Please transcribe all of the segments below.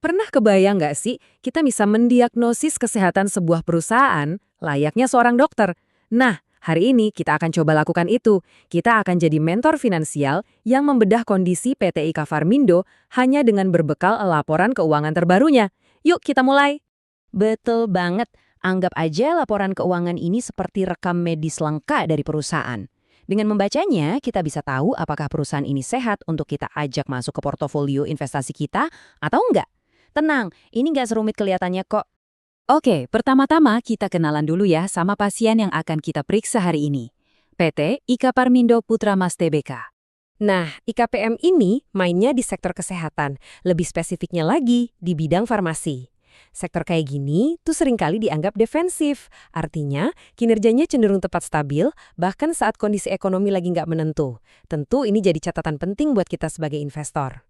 Pernah kebayang nggak sih kita bisa mendiagnosis kesehatan sebuah perusahaan layaknya seorang dokter? Nah, hari ini kita akan coba lakukan itu. Kita akan jadi mentor finansial yang membedah kondisi PT IKA Farmindo hanya dengan berbekal laporan keuangan terbarunya. Yuk kita mulai. Betul banget. Anggap aja laporan keuangan ini seperti rekam medis lengkap dari perusahaan. Dengan membacanya, kita bisa tahu apakah perusahaan ini sehat untuk kita ajak masuk ke portofolio investasi kita atau enggak. Tenang, ini nggak serumit kelihatannya kok. Oke, pertama-tama kita kenalan dulu ya sama pasien yang akan kita periksa hari ini. PT IKA Parmindo Putra Mas Tbk. Nah, IKPM ini mainnya di sektor kesehatan, lebih spesifiknya lagi di bidang farmasi. Sektor kayak gini tuh seringkali dianggap defensif, artinya kinerjanya cenderung tepat stabil, bahkan saat kondisi ekonomi lagi nggak menentu. Tentu ini jadi catatan penting buat kita sebagai investor.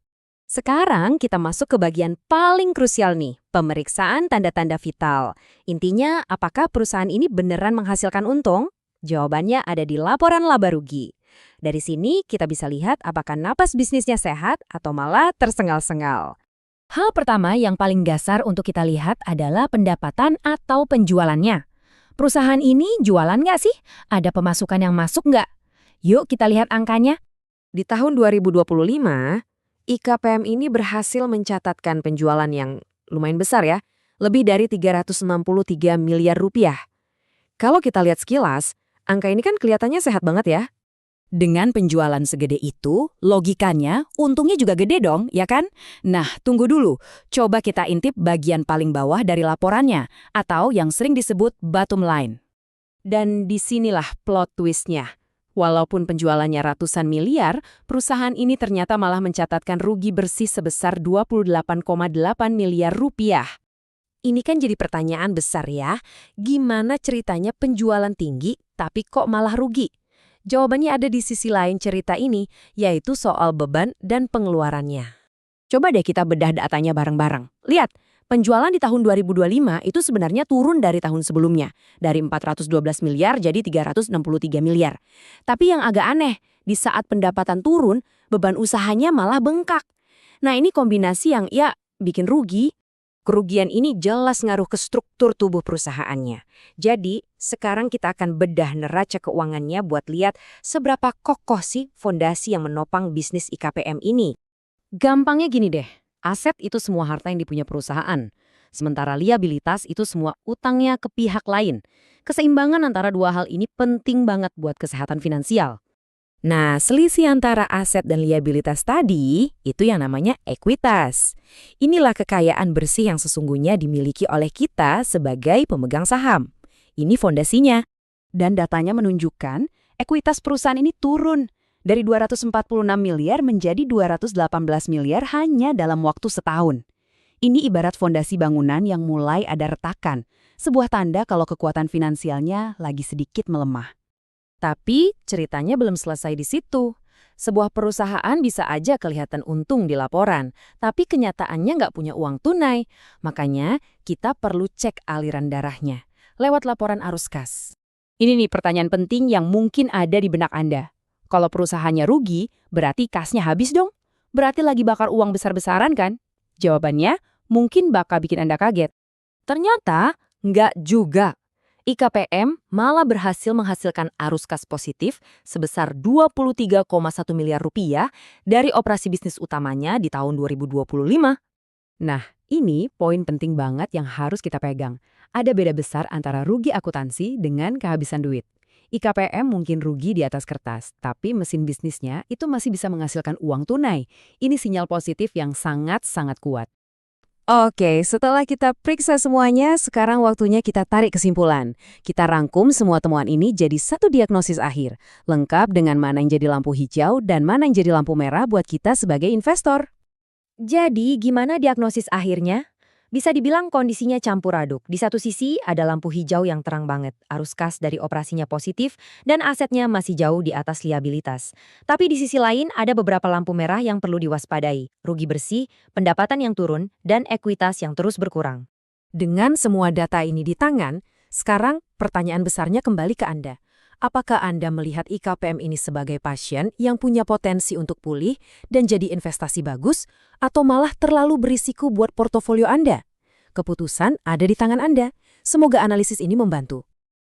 Sekarang kita masuk ke bagian paling krusial nih, pemeriksaan tanda-tanda vital. Intinya, apakah perusahaan ini beneran menghasilkan untung? Jawabannya ada di laporan laba rugi. Dari sini kita bisa lihat apakah napas bisnisnya sehat atau malah tersengal-sengal. Hal pertama yang paling dasar untuk kita lihat adalah pendapatan atau penjualannya. Perusahaan ini jualan nggak sih? Ada pemasukan yang masuk nggak? Yuk kita lihat angkanya. Di tahun 2025, IKPM ini berhasil mencatatkan penjualan yang lumayan besar ya, lebih dari 363 miliar rupiah. Kalau kita lihat sekilas, angka ini kan kelihatannya sehat banget ya. Dengan penjualan segede itu, logikanya untungnya juga gede dong, ya kan? Nah, tunggu dulu. Coba kita intip bagian paling bawah dari laporannya, atau yang sering disebut bottom line. Dan disinilah plot twistnya. Walaupun penjualannya ratusan miliar, perusahaan ini ternyata malah mencatatkan rugi bersih sebesar 28,8 miliar rupiah. Ini kan jadi pertanyaan besar ya, gimana ceritanya penjualan tinggi tapi kok malah rugi? Jawabannya ada di sisi lain cerita ini, yaitu soal beban dan pengeluarannya. Coba deh kita bedah datanya bareng-bareng. Lihat, penjualan di tahun 2025 itu sebenarnya turun dari tahun sebelumnya, dari 412 miliar jadi 363 miliar. Tapi yang agak aneh, di saat pendapatan turun, beban usahanya malah bengkak. Nah ini kombinasi yang bikin rugi. Kerugian ini jelas ngaruh ke struktur tubuh perusahaannya. Jadi, sekarang kita akan bedah neraca keuangannya buat lihat seberapa kokoh sih fondasi yang menopang bisnis IKPM ini. Gampangnya gini deh, aset itu semua harta yang dipunya perusahaan. Sementara liabilitas itu semua utangnya ke pihak lain. Keseimbangan antara dua hal ini penting banget buat kesehatan finansial. Nah, selisih antara aset dan liabilitas tadi, itu yang namanya ekuitas. Inilah kekayaan bersih yang sesungguhnya dimiliki oleh kita sebagai pemegang saham. Ini fondasinya. Dan datanya menunjukkan, ekuitas perusahaan ini turun dari 246 miliar menjadi 218 miliar hanya dalam waktu setahun. Ini ibarat fondasi bangunan yang mulai ada retakan, sebuah tanda kalau kekuatan finansialnya lagi sedikit melemah. Tapi ceritanya belum selesai di situ. Sebuah perusahaan bisa aja kelihatan untung di laporan, tapi kenyataannya nggak punya uang tunai. Makanya kita perlu cek aliran darahnya lewat laporan arus kas. Ini nih pertanyaan penting yang mungkin ada di benak Anda. Kalau perusahaannya rugi, berarti kasnya habis dong? Berarti lagi bakar uang besar-besaran kan? Jawabannya mungkin bakal bikin Anda kaget. Ternyata nggak juga. IKPM malah berhasil menghasilkan arus kas positif sebesar 23,1 miliar rupiah dari operasi bisnis utamanya di tahun 2025. Nah, ini poin penting banget yang harus kita pegang. Ada beda besar antara rugi akuntansi dengan kehabisan duit. IKPM mungkin rugi di atas kertas, tapi mesin bisnisnya itu masih bisa menghasilkan uang tunai. Ini sinyal positif yang sangat-sangat kuat. Oke, setelah kita periksa semuanya, sekarang waktunya kita tarik kesimpulan. Kita rangkum semua temuan ini jadi satu diagnosis akhir, lengkap dengan mana yang jadi lampu hijau dan mana yang jadi lampu merah buat kita sebagai investor. Jadi, gimana diagnosis akhirnya? Bisa dibilang kondisinya campur aduk. Di satu sisi ada lampu hijau yang terang banget, arus kas dari operasinya positif, dan asetnya masih jauh di atas liabilitas. Tapi di sisi lain ada beberapa lampu merah yang perlu diwaspadai, rugi bersih, pendapatan yang turun, dan ekuitas yang terus berkurang. Dengan semua data ini di tangan, sekarang pertanyaan besarnya kembali ke Anda. Apakah Anda melihat IKPM ini sebagai pasien yang punya potensi untuk pulih dan jadi investasi bagus, atau malah terlalu berisiko buat portofolio Anda? Keputusan ada di tangan Anda. Semoga analisis ini membantu.